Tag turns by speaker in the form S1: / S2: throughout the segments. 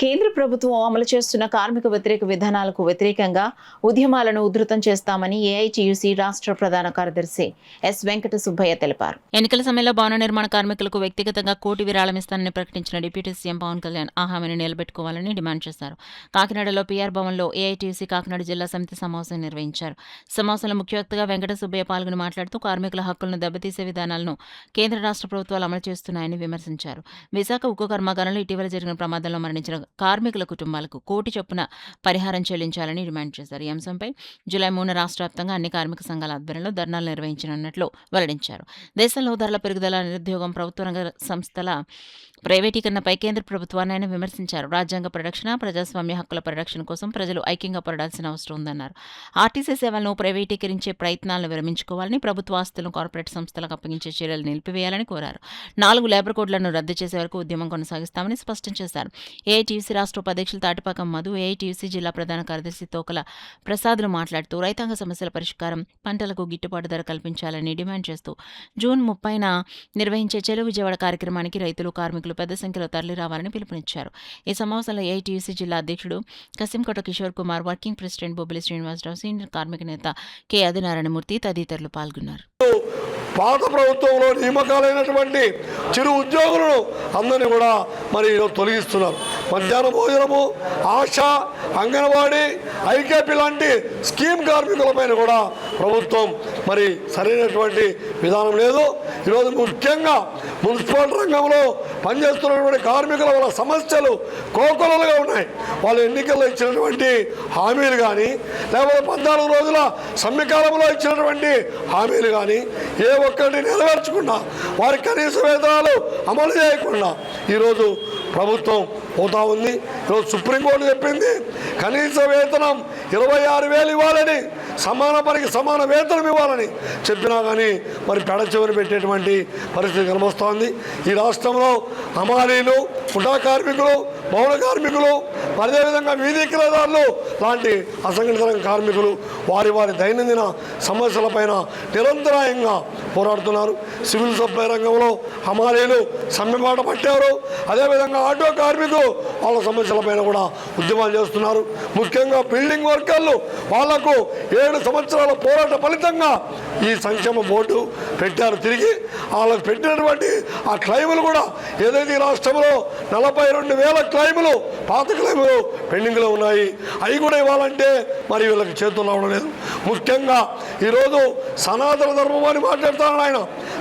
S1: కేంద్ర ప్రభుత్వం అమలు చేస్తున్న కార్మిక వ్యతిరేక విధానాలకు వ్యతిరేకంగా ఉద్యమాలను ఉధృతం చేస్తామని ఏఐటీయూసీ రాష్ట్ర ప్రధాన కార్యదర్శి ఎస్ వెంకట సుబ్బయ్య తెలిపారు.
S2: ఎన్నికల సమయంలో భవన నిర్మాణ కార్మికులకు వ్యక్తిగతంగా కోటి విరాళమిస్తానని ప్రకటించిన డిప్యూటీ సీఎం పవన్ కళ్యాణ్ ఆ హామీని నిలబెట్టుకోవాలని డిమాండ్ చేశారు. కాకినాడలో పీఆర్ భవన్లో ఏఐటీయూసీ కాకినాడ జిల్లా సమితి సమావేశం నిర్వహించారు. సమావేశంలో ముఖ్య వక్తగా వెంకట సుబ్బయ్య పాల్గొని మాట్లాడుతూ కార్మికుల హక్కులను దెబ్బతీసే విధానాలను కేంద్ర రాష్ట్ర ప్రభుత్వాలు అమలు చేస్తున్నాయని విమర్శించారు. విశాఖ ఉక్కు కర్మాగారంలో ఇటీవల జరిగిన ప్రమాదంలో మరణించిన కార్మికుల కుటుంబాలకు కోటి చొప్పున పరిహారం చెల్లించాలని డిమాండ్ చేశారు. ఈ అంశంపై జూలై 3 రాష్ట్ర వ్యాప్తంగా అన్ని కార్మిక సంఘాల ఆధ్వర్యంలో ధర్నాలు నిర్వహించనున్నట్లు వెల్లడించారు. దేశంలో ధరల పెరుగుదల, నిరుద్యోగం, ప్రభుత్వ రంగ సంస్థల ప్రైవేటీకరణపై కేంద్ర ప్రభుత్వాన్ని ఆయన విమర్శించారు. రాజ్యాంగ పరిరక్షణ, ప్రజాస్వామ్య హక్కుల పరిరక్షణ కోసం ప్రజలు ఐక్యంగా పోరాడాల్సిన అవసరం ఉందన్నారు. ఆర్టీసీ సేవలను ప్రైవేటీకరించే ప్రయత్నాలను విరమించుకోవాలని, ప్రభుత్వ ఆస్తులను కార్పొరేట్ సంస్థలకు అప్పగించే చర్యలు నిలిపివేయాలని కోరారు. 4 లేబర్ కోడ్లను రద్దు చేసే వరకు ఉద్యమం కొనసాగిస్తామని స్పష్టం చేశారు. ఏఐటీయూసీ రాష్ట్ర ఉపాధ్యక్షులు తాటిపాకం మధు, ఏఐటీయూసీ జిల్లా ప్రధాన కార్యదర్శి తోకల ప్రసాదులు మాట్లాడుతూ రైతాంగ సమస్యల పరిష్కారం, పంటలకు గిట్టుబాటు ధర కల్పించాలని డిమాండ్ చేస్తూ జూన్ 30న నిర్వహించే చెలో విజయవాడ కార్యక్రమానికి రైతులు, కార్మికులు పెద్ద సంఖ్యలో తరలిరావాలని పిలుపునిచ్చారు. ఈ సమావేశంలో ఏఐటీయూసీ జిల్లా అధ్యక్షుడు Kasimkota Kishore Kumar, working president Bobbili Srinivasarao, senior కార్మిక నేత కె ఆదినారాయణమూర్తి తదితరులు పాల్గొన్నారు.
S3: పాత ప్రభుత్వంలో నియామకాలైనటువంటి చిరు ఉద్యోగులను అందరినీ కూడా మరి తొలగిస్తున్నారు. మధ్యాహ్న భోజనము, ఆశ, అంగన్వాడీ, ఐకేపీ లాంటి స్కీమ్ కార్మికులపైన కూడా ప్రభుత్వం మరి సరైనటువంటి విధానం లేదు. ఈరోజు ముఖ్యంగా మున్సిపల్ రంగంలో పనిచేస్తున్నటువంటి కార్మికుల వల్ల సమస్యలు కోకొలలుగా ఉన్నాయి. వాళ్ళు ఎన్నికల్లో ఇచ్చినటువంటి హామీలు కానీ, లేకపోతే 14 రోజుల సమ్మెకాలంలో ఇచ్చినటువంటి హామీలు కానీ ఏ ఒక్కటి నెరవేర్చకుండా, వారి కనీస వేతనాలు అమలు చేయకుండా ఈరోజు ప్రభుత్వం పోతా ఉంది. ఈరోజు సుప్రీంకోర్టు చెప్పింది కనీస వేతనం 26,000 ఇవ్వాలని, సమాన పనికి సమాన వేతనం ఇవ్వాలని చెప్పినా కానీ మరి పెడచెవిని పెట్టేటువంటి పరిస్థితి కనిపిస్తోంది. ఈ రాష్ట్రంలో హమాలీలు, ముఠా కార్మికులు, భవన కార్మికులు, అదేవిధంగా వీధి క్రీడారులు లాంటి అసంఘటిత కార్మికులు వారి దైనందిన సమస్యలపైన నిరంతరాయంగా పోరాడుతున్నారు. సివిల్ సప్లై రంగంలో హమాలీలు సమ్మెబాట పట్టారు. అదేవిధంగా ఆటో కార్మికులు వాళ్ళ సమస్యలపైన కూడా ఉద్యమాలు చేస్తున్నారు. ముఖ్యంగా బిల్డింగ్ వర్కర్లు వాళ్లకు 7 సంవత్సరాల పోరాట ఫలితంగా ఈ సంక్షేమ బోర్డు పెట్టారు. తిరిగి వాళ్ళకు పెట్టినటువంటి ఆ క్లైములు కూడా ఏదైతే ఈ రాష్ట్రంలో 42,000 క్లైములు, పాత క్లైములు పెండింగ్లో ఉన్నాయి. అవి కూడా ఇవ్వాలంటే మరి వీళ్ళకి చేతుల్లో అవడం లేదు. ముఖ్యంగా ఈరోజు సనాతన ధర్మం అని మాట్లాడతాను ఆయన.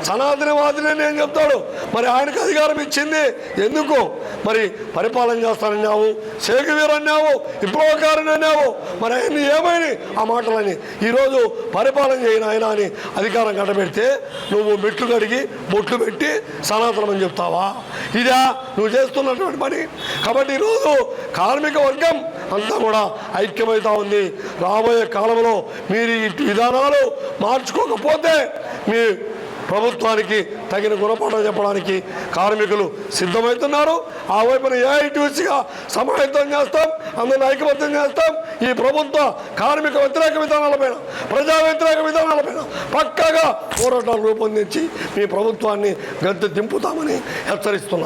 S3: సనాతనవాదిని నేను చెప్తాడు. మరి ఆయనకు అధికారం ఇచ్చింది ఎందుకు? మరి పరిపాలన చేస్తానన్నావు, శేఖవీర్ అన్నావు, విప్లవకారుని అన్నావు. మరి ఆయన్ని ఏమైనా ఆ మాటలని ఈరోజు పరిపాలన చేయను ఆయన అని అధికారం కట్టబెడితే నువ్వు మెట్లు కడిగి బొట్లు పెట్టి సనాతనం అని చెప్తావా? ఇదా నువ్వు చేస్తున్నటువంటి పని? కాబట్టి ఈరోజు కార్మిక వర్గం అంతా కూడా ఐక్యమవుతా ఉంది. రాబోయే కాలంలో మీరు ఈ విధానాలు మార్చుకోకపోతే మీ ప్రభుత్వానికి తగిన గుణపాఠం చెప్పడానికి కార్మికులు సిద్ధమవుతున్నారు. ఆ వైపున ఏఐటీయూసీగా సమాయత్తం చేస్తాం, అందరిని ఐకమత్యం చేస్తాం. ఈ ప్రభుత్వ కార్మిక వ్యతిరేక విధానాలపైన, ప్రజా వ్యతిరేక విధానాలపైన పక్కాగా పోరాటాలు రూపొందించి మీ ప్రభుత్వాన్ని గద్దె దింపుతామని హెచ్చరిస్తున్నాం.